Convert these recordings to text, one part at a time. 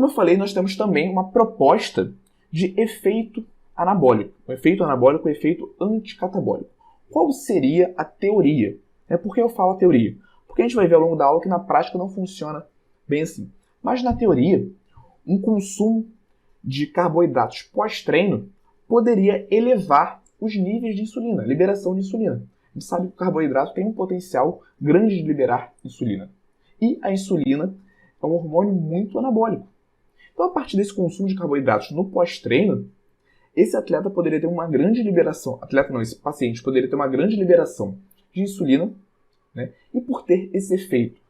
como eu falei, nós temos também uma proposta de efeito anabólico. O efeito anabólico é o efeito anticatabólico. Qual seria a teoria? Por que eu falo a teoria? Porque a gente vai ver ao longo da aula que na prática não funciona bem assim. Mas na teoria, um consumo de carboidratos pós-treino poderia elevar os níveis de insulina, liberação de insulina. A gente sabe que o carboidrato tem um potencial grande de liberar insulina. E a insulina é um hormônio muito anabólico. Então, a partir desse consumo de carboidratos no pós-treino, esse atleta poderia ter uma grande liberação, esse paciente poderia ter uma grande liberação de insulina, né? E por ter esse efeito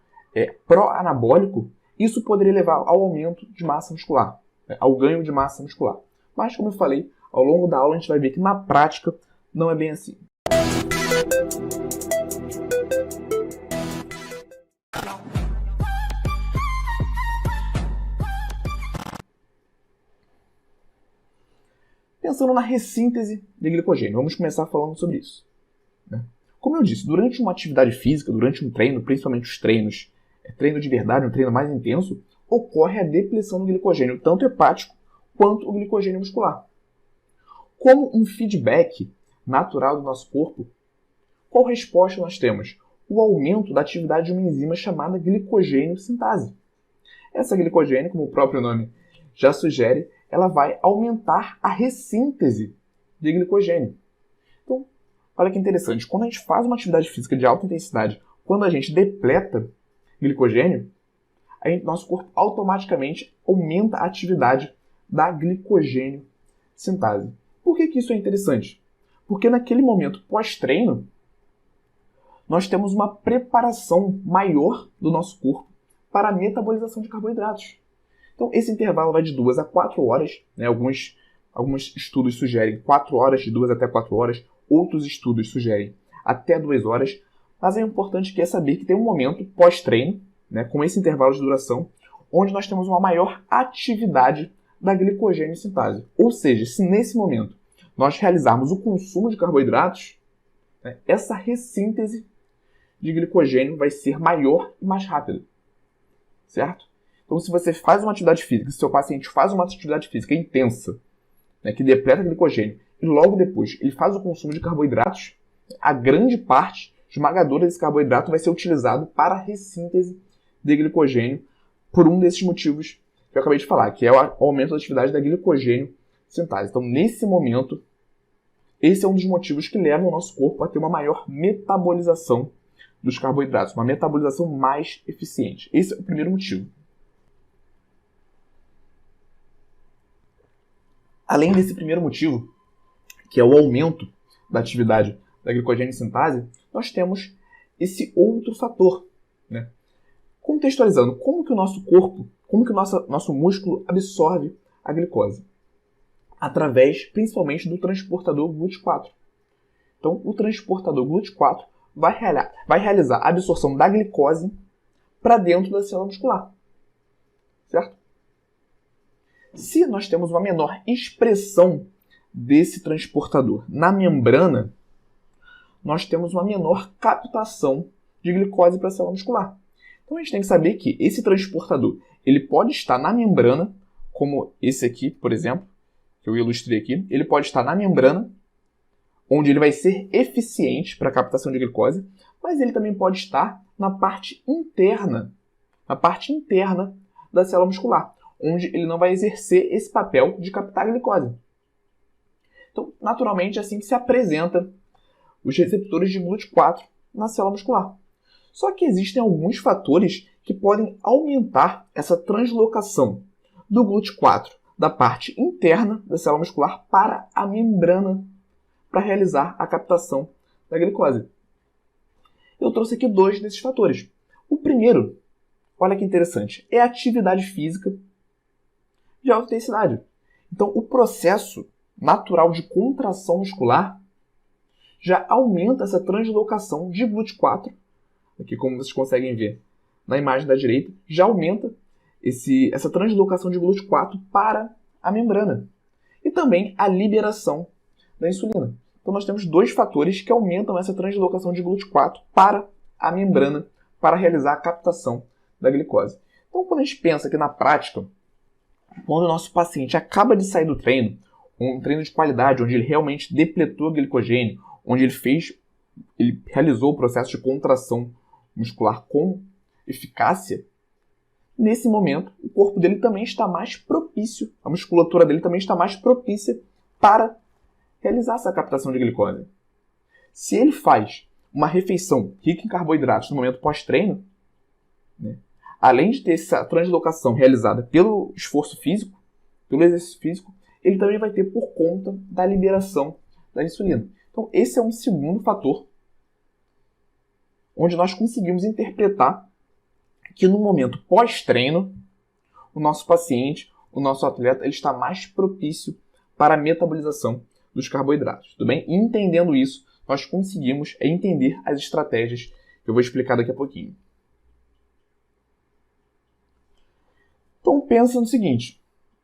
pró-anabólico, isso poderia levar ao aumento de massa muscular, ao ganho de massa muscular. Mas, como eu falei, ao longo da aula a gente vai ver que na prática não é bem assim. Pensando na ressíntese de glicogênio, vamos começar falando sobre isso. Como eu disse, durante uma atividade física, durante um treino, principalmente os treinos, treino de verdade, um treino mais intenso, ocorre a depleção do glicogênio, tanto hepático quanto o glicogênio muscular. Como um feedback natural do nosso corpo, qual resposta nós temos? O aumento da atividade de uma enzima chamada glicogênio sintase. Essa glicogênio, como o próprio nome já sugere, ela vai aumentar a ressíntese de glicogênio. Então, olha que interessante, quando a gente faz uma atividade física de alta intensidade, quando a gente depleta glicogênio, nosso corpo automaticamente aumenta a atividade da glicogênio sintase. Por que isso é interessante? Porque naquele momento pós-treino, nós temos uma preparação maior do nosso corpo para a metabolização de carboidratos. Então, esse intervalo vai de 2 a 4 horas. Alguns estudos sugerem 4 horas, de 2 até 4 horas. Outros estudos sugerem até 2 horas. Mas é importante saber que tem um momento pós-treino, com esse intervalo de duração, onde nós temos uma maior atividade da glicogênio sintase. Ou seja, se nesse momento nós realizarmos o consumo de carboidratos, essa ressíntese de glicogênio vai ser maior e mais rápida. Certo? Então, se você faz uma atividade física, se seu paciente faz uma atividade física intensa, que depleta glicogênio, e logo depois ele faz o consumo de carboidratos, a grande parte esmagadora desse carboidrato vai ser utilizado para a ressíntese de glicogênio por um desses motivos que eu acabei de falar, que é o aumento da atividade da glicogênio sintase. Então, nesse momento, esse é um dos motivos que levam o nosso corpo a ter uma maior metabolização dos carboidratos, uma metabolização mais eficiente. Esse é o primeiro motivo. Além desse primeiro motivo, que é o aumento da atividade da glicogênio sintase, nós temos esse outro fator. Contextualizando, como que o nosso corpo, como que o nosso músculo absorve a glicose? Através, principalmente, do transportador GLUT4. Então, o transportador GLUT4 vai realizar a absorção da glicose para dentro da célula muscular. Certo? Se nós temos uma menor expressão desse transportador na membrana, nós temos uma menor captação de glicose para a célula muscular. Então a gente tem que saber que esse transportador ele pode estar na membrana, como esse aqui, por exemplo, que eu ilustrei aqui. Ele pode estar na membrana, onde ele vai ser eficiente para a captação de glicose, mas ele também pode estar na parte interna da célula muscular, onde ele não vai exercer esse papel de captar glicose. Então, naturalmente, é assim que se apresenta os receptores de GLUT4 na célula muscular. Só que existem alguns fatores que podem aumentar essa translocação do GLUT4 da parte interna da célula muscular para a membrana para realizar a captação da glicose. Eu trouxe aqui 2 desses fatores. O primeiro, olha que interessante, é a atividade física de alta intensidade. Então, o processo natural de contração muscular já aumenta essa translocação de GLUT4, aqui como vocês conseguem ver na imagem da direita, já aumenta essa translocação de GLUT4 para a membrana. E também a liberação da insulina. Então, nós temos 2 fatores que aumentam essa translocação de GLUT4 para a membrana para realizar a captação da glicose. Então, quando a gente pensa que na prática quando o nosso paciente acaba de sair do treino, um treino de qualidade, onde ele realmente depletou glicogênio, onde ele realizou o processo de contração muscular com eficácia, nesse momento, o corpo dele também está mais propício, a musculatura dele também está mais propícia para realizar essa captação de glicose. Se ele faz uma refeição rica em carboidratos no momento pós-treino, né, além de ter essa translocação realizada pelo esforço físico, pelo exercício físico, ele também vai ter por conta da liberação da insulina. Então, esse é um segundo fator onde nós conseguimos interpretar que no momento pós-treino, o nosso paciente, o nosso atleta, ele está mais propício para a metabolização dos carboidratos. Tudo bem? E entendendo isso, nós conseguimos entender as estratégias que eu vou explicar daqui a pouquinho. Então pensa no seguinte,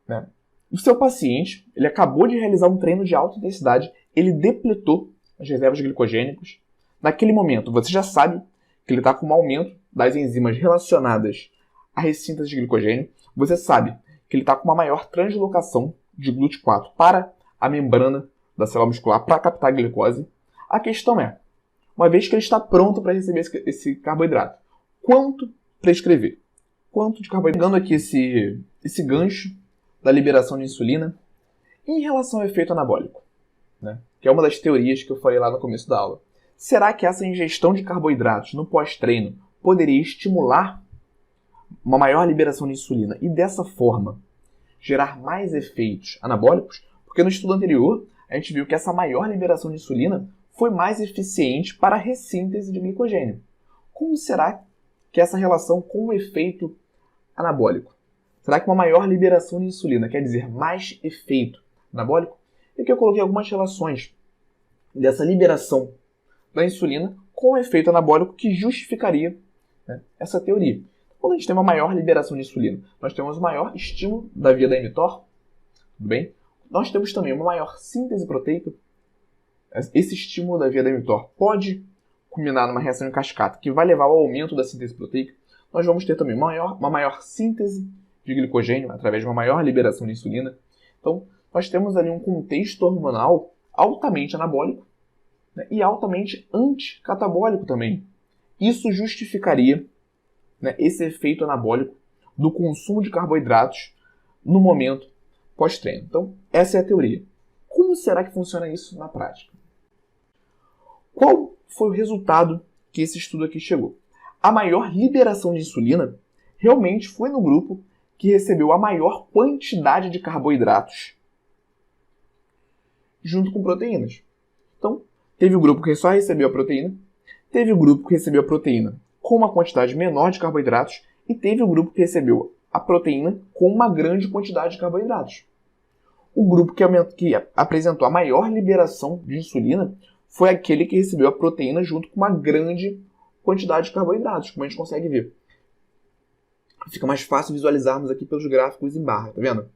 né? O seu paciente, ele acabou de realizar um treino de alta intensidade, ele depletou as reservas glicogênicas. Naquele momento, você já sabe que ele está com um aumento das enzimas relacionadas à ressíntese de glicogênio. Você sabe que ele está com uma maior translocação de GLUT4 para a membrana da célula muscular para captar a glicose. A questão é, uma vez que ele está pronto para receber esse carboidrato, quanto prescrever? Quanto de carboidrato? Pegando aqui esse gancho da liberação de insulina, em relação ao efeito anabólico, né? Que é uma das teorias que eu falei lá no começo da aula. Será que essa ingestão de carboidratos no pós-treino poderia estimular uma maior liberação de insulina e dessa forma gerar mais efeitos anabólicos? Porque no estudo anterior a gente viu que essa maior liberação de insulina foi mais eficiente para a ressíntese de glicogênio. Como será que essa relação com o efeito anabólico? Será que uma maior liberação de insulina quer dizer mais efeito anabólico? E aqui eu coloquei algumas relações dessa liberação da insulina com o efeito anabólico que justificaria, né, essa teoria. Quando a gente tem uma maior liberação de insulina, nós temos um maior estímulo da via da mTOR, tudo bem? Nós temos também uma maior síntese proteica. Esse estímulo da via da mTOR pode culminar numa reação em cascata que vai levar ao aumento da síntese proteica. Nós vamos ter também uma maior síntese de glicogênio através de uma maior liberação de insulina. Então, nós temos ali um contexto hormonal altamente anabólico, né, e altamente anticatabólico também. Isso justificaria, né, esse efeito anabólico do consumo de carboidratos no momento pós-treino. Então, essa é a teoria. Como será que funciona isso na prática? Qual foi o resultado que esse estudo aqui chegou? A maior liberação de insulina realmente foi no grupo que recebeu a maior quantidade de carboidratos junto com proteínas. Então, teve o grupo que só recebeu a proteína, teve o grupo que recebeu a proteína com uma quantidade menor de carboidratos e teve o grupo que recebeu a proteína com uma grande quantidade de carboidratos. O grupo que apresentou a maior liberação de insulina foi aquele que recebeu a proteína junto com uma grande quantidade de carboidratos, como a gente consegue ver. Fica mais fácil visualizarmos aqui pelos gráficos em barra, tá vendo?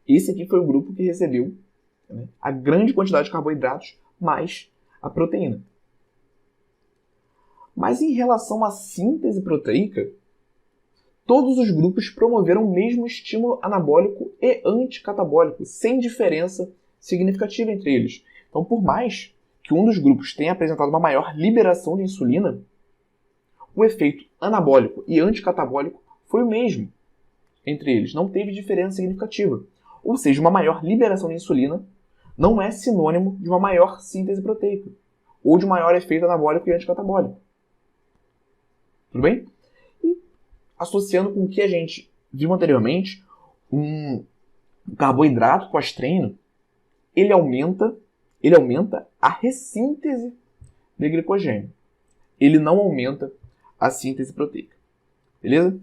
Esse aqui foi o grupo que recebeu, né, a grande quantidade de carboidratos mais a proteína. Mas em relação à síntese proteica, todos os grupos promoveram o mesmo estímulo anabólico e anticatabólico, sem diferença significativa entre eles. Então, por mais que um dos grupos tenha apresentado uma maior liberação de insulina, o efeito anabólico e anticatabólico foi o mesmo entre eles, não teve diferença significativa. Ou seja, uma maior liberação de insulina não é sinônimo de uma maior síntese proteica ou de um maior efeito anabólico e anticatabólico. Tudo bem? E associando com o que a gente viu anteriormente, um carboidrato pós-treino, ele aumenta a ressíntese de glicogênio. Ele não aumenta a síntese proteica. Beleza?